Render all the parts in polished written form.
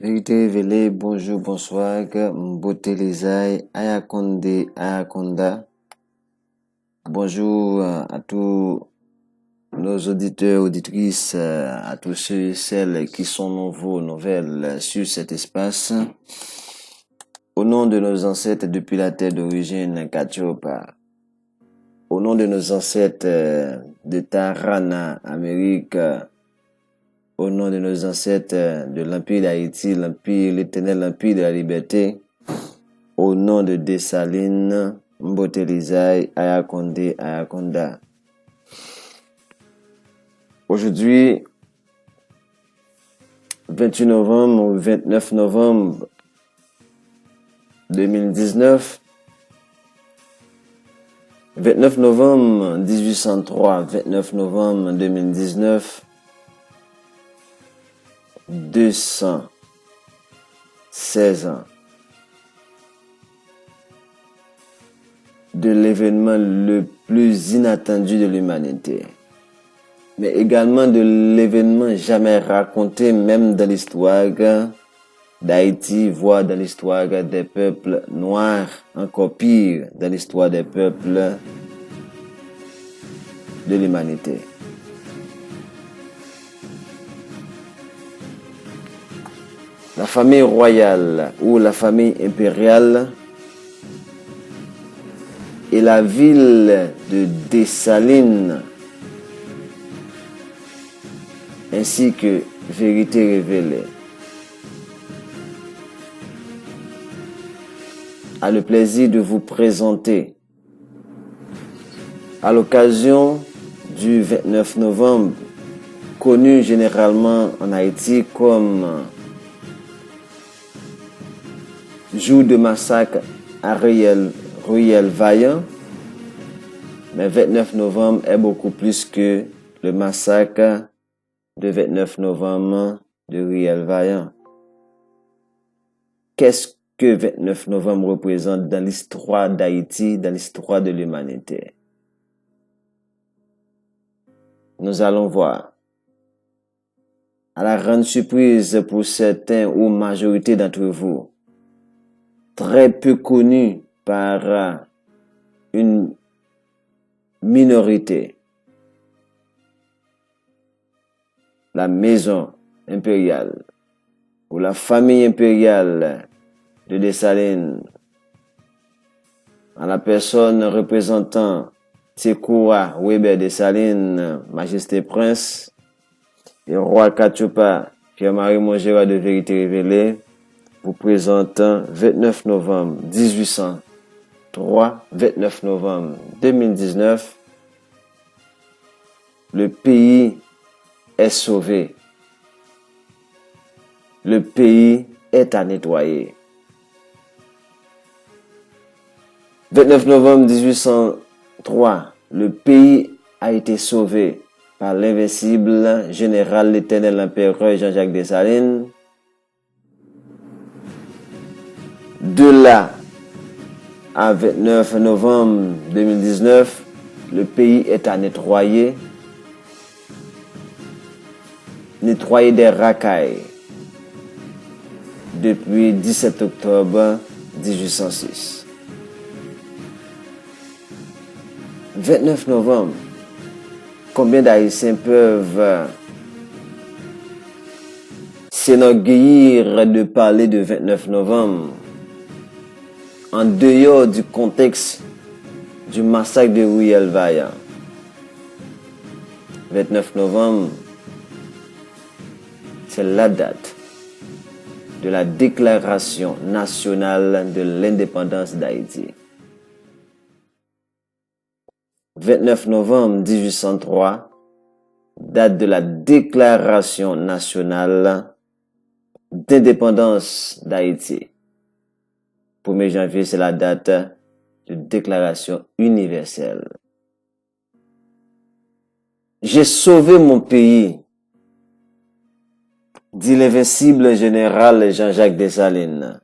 Vérité révélée, bonjour, bonsoir, Mbotelezai, Ayakonde, Ayakonda. Bonjour à tous nos auditeurs, auditrices, à tous ceux et celles qui sont nouveaux, nouvelles sur cet espace. Au nom de nos ancêtres depuis la terre d'origine, Katiopa. Au nom de nos ancêtres de Tarana, Amérique, au nom de nos ancêtres de l'Empire d'Haïti, l'Empire, l'éternel Empire de la liberté, au nom de Dessalines, Mbotelezai, Ayakonde, Ayakonda. Aujourd'hui, 28 novembre ou 29 novembre 2019, 29 novembre 1803, 29 novembre 2019, 216 ans de l'événement le plus inattendu de l'humanité, mais également de l'événement jamais raconté même dans l'histoire d'Haïti, voire dans l'histoire des peuples noirs, encore pire dans l'histoire des peuples de l'humanité. La famille royale ou la famille impériale et la ville de Dessalines, ainsi que Vérité révélée, a le plaisir de vous présenter, à l'occasion du 29 novembre, connu généralement en Haïti comme jour de massacre à Ruelle Vaillant, mais 29 novembre est beaucoup plus que le massacre de 29 novembre de Ruelle Vaillant. Qu'est-ce que 29 novembre représente dans l'histoire d'Haïti, dans l'histoire de l'humanité? Nous allons voir. À la grande surprise pour certains ou majorité d'entre vous, très peu connu par une minorité, la maison impériale ou la famille impériale de Dessalines, en la personne représentant Tsekoura Weber Dessalines, Majesté Prince, et Roi Katiopa Pierre-Marie Mongera de Vérité révélée, vous présentant 29 novembre 1803, 29 novembre 2019, le pays est sauvé. Le pays est à nettoyer. 29 novembre 1803, le pays a été sauvé par l'invincible général l'éternel empereur Jean-Jacques Dessalines. De là à 29 novembre 2019, le pays est à nettoyer des racailles depuis 17 octobre 1806. 29 novembre, combien d'Haïtiens peuvent s'enorgueillir de parler de 29 novembre en dehors du contexte du massacre de Ruelle Vaillant? 29 novembre, c'est la date de la déclaration nationale de l'indépendance d'Haïti. 29 novembre 1803, date de la déclaration nationale d'indépendance d'Haïti. 1er janvier, c'est la date de déclaration universelle. J'ai sauvé mon pays, dit l'invincible général Jean-Jacques Dessalines.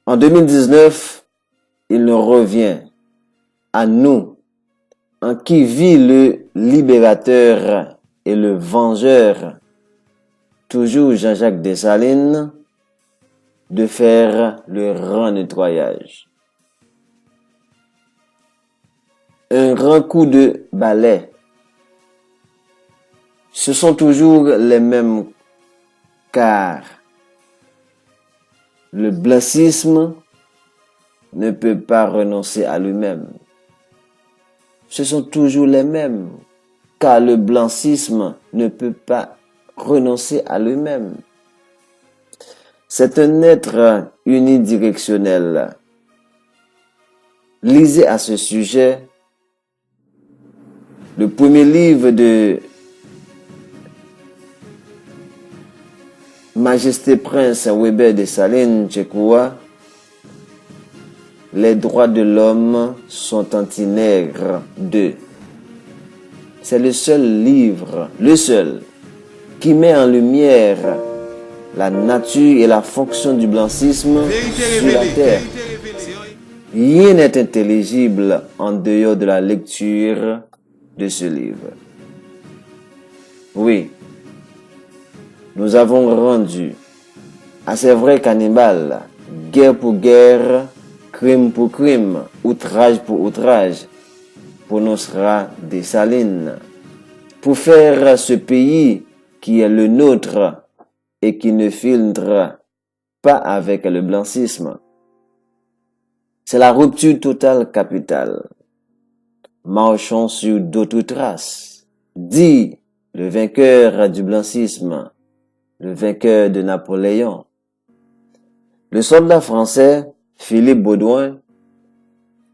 En 2019, il nous revient à nous, en qui vit le libérateur et le vengeur toujours Jean-Jacques Dessalines, de faire le grand nettoyage. Un grand coup de balai. Ce sont toujours les mêmes, car le blancisme ne peut pas renoncer à lui-même. Ce sont toujours les mêmes, car le blancisme ne peut pas renoncer à lui-même. C'est un être unidirectionnel. Lisez à ce sujet le premier livre de Majesté Prince Weber Dessalines Tchekoua, Les droits de l'homme sont anti-nègres 2. C'est le seul livre, le seul, qui met en lumière la nature et la fonction du blancisme sur la terre. Rien n'est intelligible en dehors de la lecture de ce livre. Oui, nous avons rendu à ces vrais cannibales, guerre pour guerre, crime pour crime, outrage pour outrage, prononcera Dessalines, pour faire ce pays qui est le nôtre et qui ne filtre pas avec le blancisme. C'est la rupture totale capitale. Marchons sur d'autres traces, dit le vainqueur du blancisme, le vainqueur de Napoléon. Le soldat français Philippe Baudouin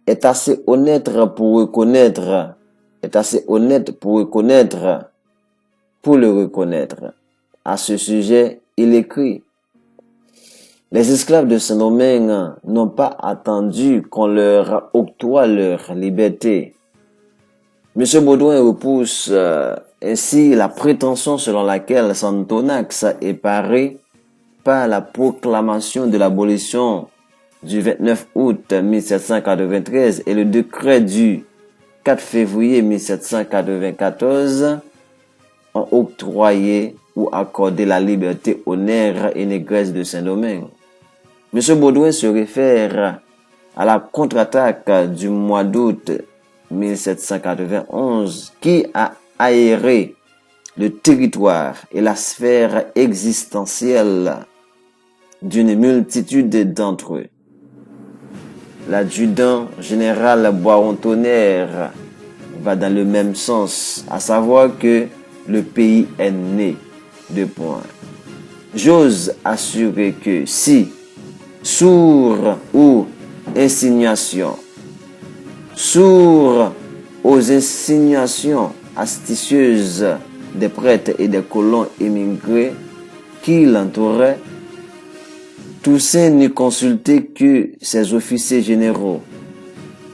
est assez honnête pour le reconnaître. À ce sujet, il écrit: les esclaves de Saint-Domingue n'ont pas attendu qu'on leur octroie leur liberté. M. Baudouin repousse ainsi la prétention selon laquelle Santonax est paré par la proclamation de l'abolition du 29 août 1793 et le décret du 4 février 1794 ont octroyé ou accordé la liberté aux nègres et négresses de Saint-Domingue. M. Baudouin se réfère à la contre-attaque du mois d'août 1791 qui a aéré le territoire et la sphère existentielle d'une multitude d'entre eux. L'adjudant général Boiron-Tonnerre va dans le même sens, à savoir que le pays est né. J'ose assurer que si, sourd aux insinuations astucieuses des prêtres et des colons émigrés qui l'entouraient, Toussaint n'eut consulté que ses officiers généraux.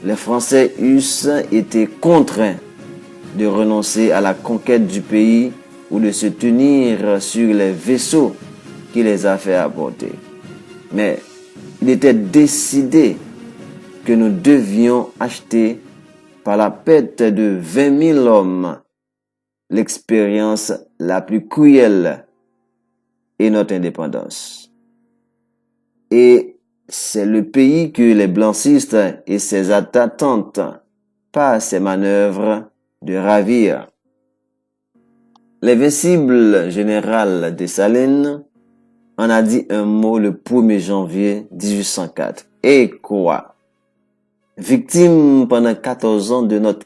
Les Français eussent été contraints de renoncer à la conquête du pays ou de se tenir sur les vaisseaux qui les a fait apporter. Mais il était décidé que nous devions acheter par la perte de 20 000 hommes l'expérience la plus cruelle et notre indépendance. Et c'est le pays que les blancistes et ses attaques tentent par ces manœuvres de ravir. L'invincible général Dessalines en a dit un mot le 1er janvier 1804. Et quoi? Victime pendant 14 ans de notre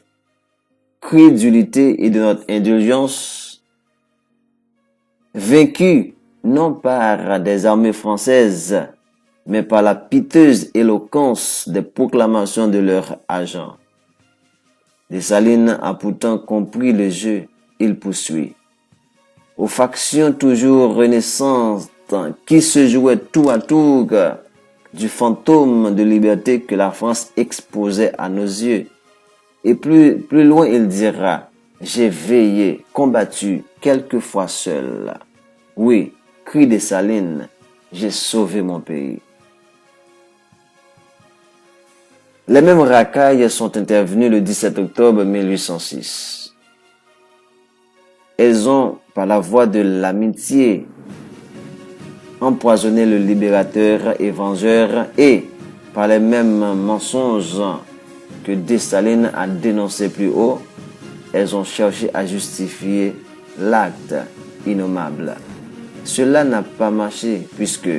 crédulité et de notre indulgence, vaincu non par des armées françaises, mais par la piteuse éloquence des proclamations de leurs agents. Dessalines a pourtant compris le jeu, il poursuit. Aux factions toujours renaissantes qui se jouaient tour à tour du fantôme de liberté que la France exposait à nos yeux. Et plus loin, il dira: j'ai veillé, combattu, quelquefois seul. Oui, crie Dessalines, j'ai sauvé mon pays. Les mêmes racailles sont intervenues le 17 octobre 1806. Elles ont, par la voie de l'amitié empoisonner le libérateur et vengeur et, par les mêmes mensonges que Dessalines a dénoncés plus haut, elles ont cherché à justifier l'acte innommable. Cela n'a pas marché puisque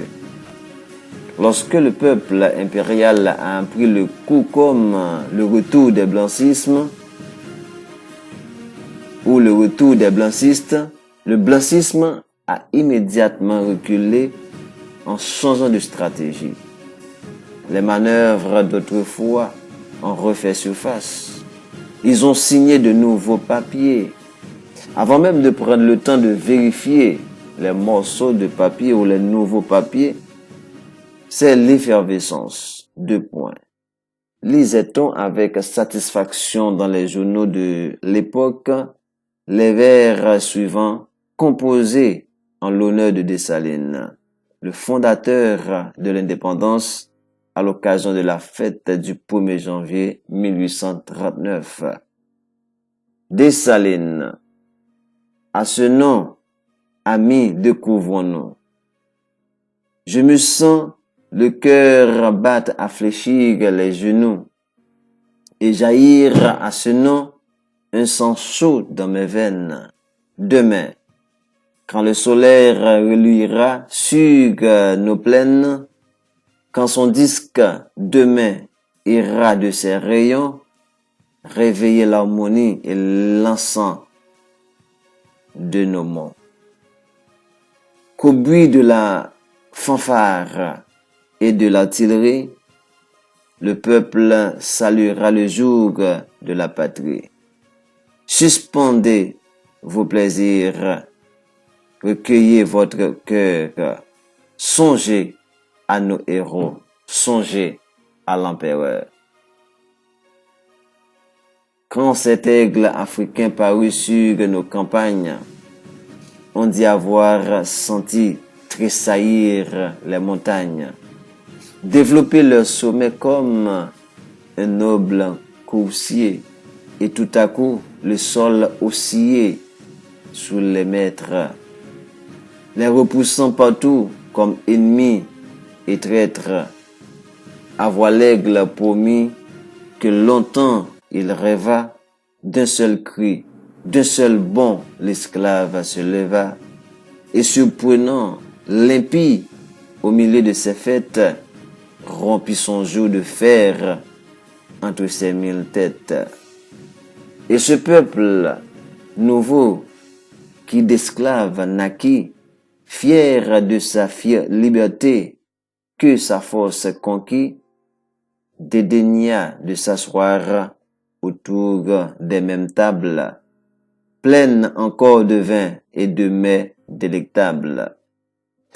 lorsque le peuple impérial a appris le coup comme le retour des blancismes ou le retour des blancistes, le blancisme a immédiatement reculé en changeant de stratégie. Les manœuvres d'autrefois ont refait surface. Ils ont signé de nouveaux papiers. Avant même de prendre le temps de vérifier les morceaux de papier ou les nouveaux papiers, c'est l'effervescence. 2 points. Lisait-on avec satisfaction dans les journaux de l'époque les vers suivants composés en l'honneur de Dessalines, le fondateur de l'indépendance, à l'occasion de la fête du 1er janvier 1839. Dessalines, à ce nom, amis, découvrons-nous. Je me sens le cœur battre à fléchir les genoux et jaillir à ce nom un sang chaud dans mes veines. Demain, quand le soleil reluira sur nos plaines, quand son disque demain ira de ses rayons, réveiller l'harmonie et l'encens de nos monts. Qu'au bruit de la fanfare et de l'artillerie, le peuple saluera le jour de la patrie. Suspendez vos plaisirs, recueillez votre cœur, songez à nos héros, songez à l'empereur. Quand cet aigle africain parut sur nos campagnes, on dit avoir senti tressaillir les montagnes, développer leur sommet comme un noble coursier, et tout à coup le sol osciller sous les maîtres, les repoussant partout comme ennemis et traîtres. Avoir l'aigle promis que longtemps il rêva, d'un seul cri, d'un seul bond, l'esclave se leva, et surprenant l'impie au milieu de ses fêtes, rompit son joug de fer entre ses 1000 têtes. Et ce peuple nouveau qui d'esclaves naquit, fier de sa liberté que sa force conquit, dédaigna de s'asseoir autour des mêmes tables, pleines encore de vin et de mets délectables.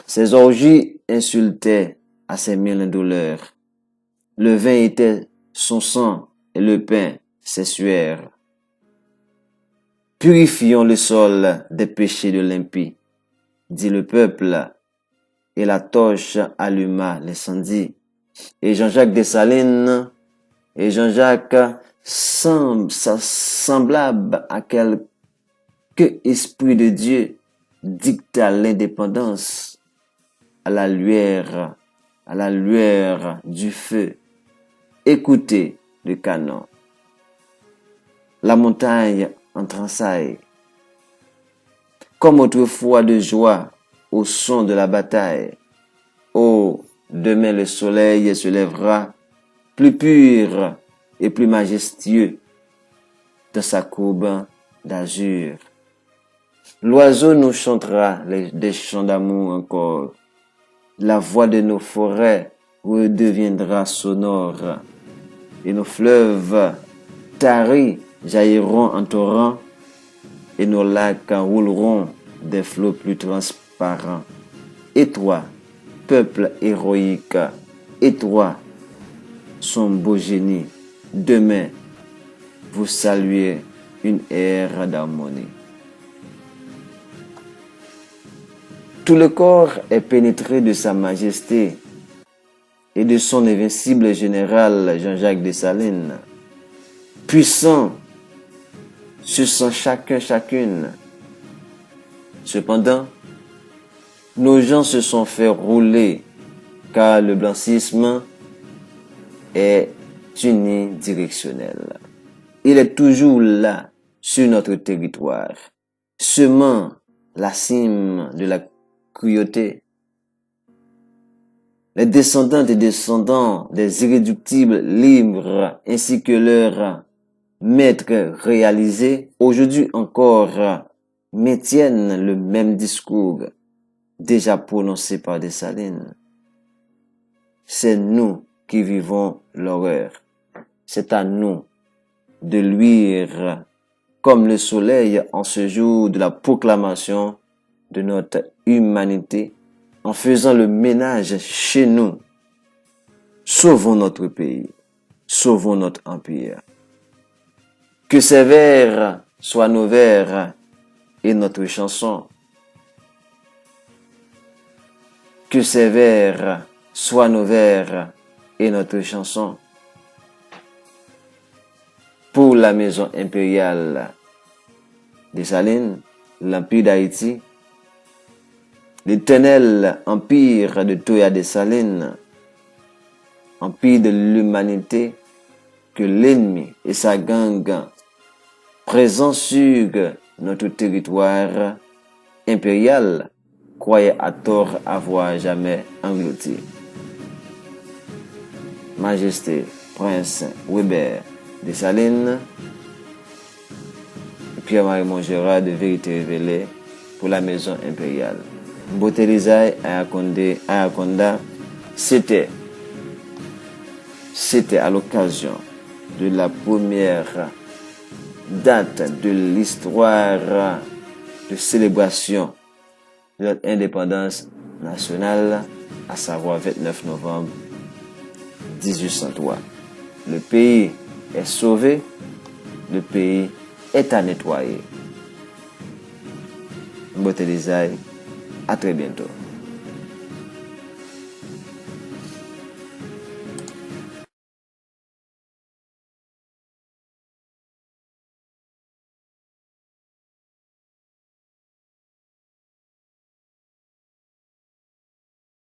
Ses orgies insultaient à ses 1000 douleurs. Le vin était son sang et le pain ses sueurs. Purifions le sol des péchés de l'impie, dit le peuple, et la torche alluma l'incendie. Et Jean-Jacques Dessalines, et Jean-Jacques semblable à quelque esprit de Dieu, dicta l'indépendance à la lueur du feu. Écoutez le canon. La montagne en transaille, comme autrefois de joie au son de la bataille. Oh, demain le soleil se lèvera, plus pur et plus majestueux, dans sa courbe d'azur. L'oiseau nous chantera des chants d'amour encore. La voix de nos forêts redeviendra sonore, et nos fleuves taris jailliront en torrents, et nos lacs rouleront des flots plus transparents. Et toi, peuple héroïque, et toi, son beau génie, demain, vous saluez une ère d'harmonie. Tout le corps est pénétré de sa majesté et de son invincible général Jean-Jacques Dessalines. Puissant, se sent chacune. Cependant, Nos gens se sont fait rouler car le blancisme est unidirectionnel. Il est toujours là, sur notre territoire, semant la cime de la cruauté. Les descendantes et descendants des irréductibles libres ainsi que leurs maîtres réalisés, aujourd'hui encore, maintiennent le même discours déjà prononcé par Dessalines. C'est nous qui vivons l'horreur. C'est à nous de luire comme le soleil en ce jour de la proclamation de notre humanité, en faisant le ménage chez nous. Sauvons notre pays, sauvons notre empire. Que ces vers soient nos vers et notre chanson. Que ces vers soient nos vers et notre chanson. Pour la maison impériale Dessalines, l'Empire d'Haïti, l'éternel empire de Toya Dessalines, empire de l'humanité, que l'ennemi et sa gang présents sur notre territoire impérial croyaient à tort avoir jamais englouti. Majesté, Prince Weber Dessalines, Pierre-Marie Montgérard de Vérité Révélée pour la maison impériale. Mbotelizaï Ayakonda, c'était à l'occasion de la première date de l'histoire de célébration de notre indépendance nationale, à savoir 29 novembre 1803. Le pays est sauvé, le pays est à nettoyer. Mbotelizaï, à très bientôt.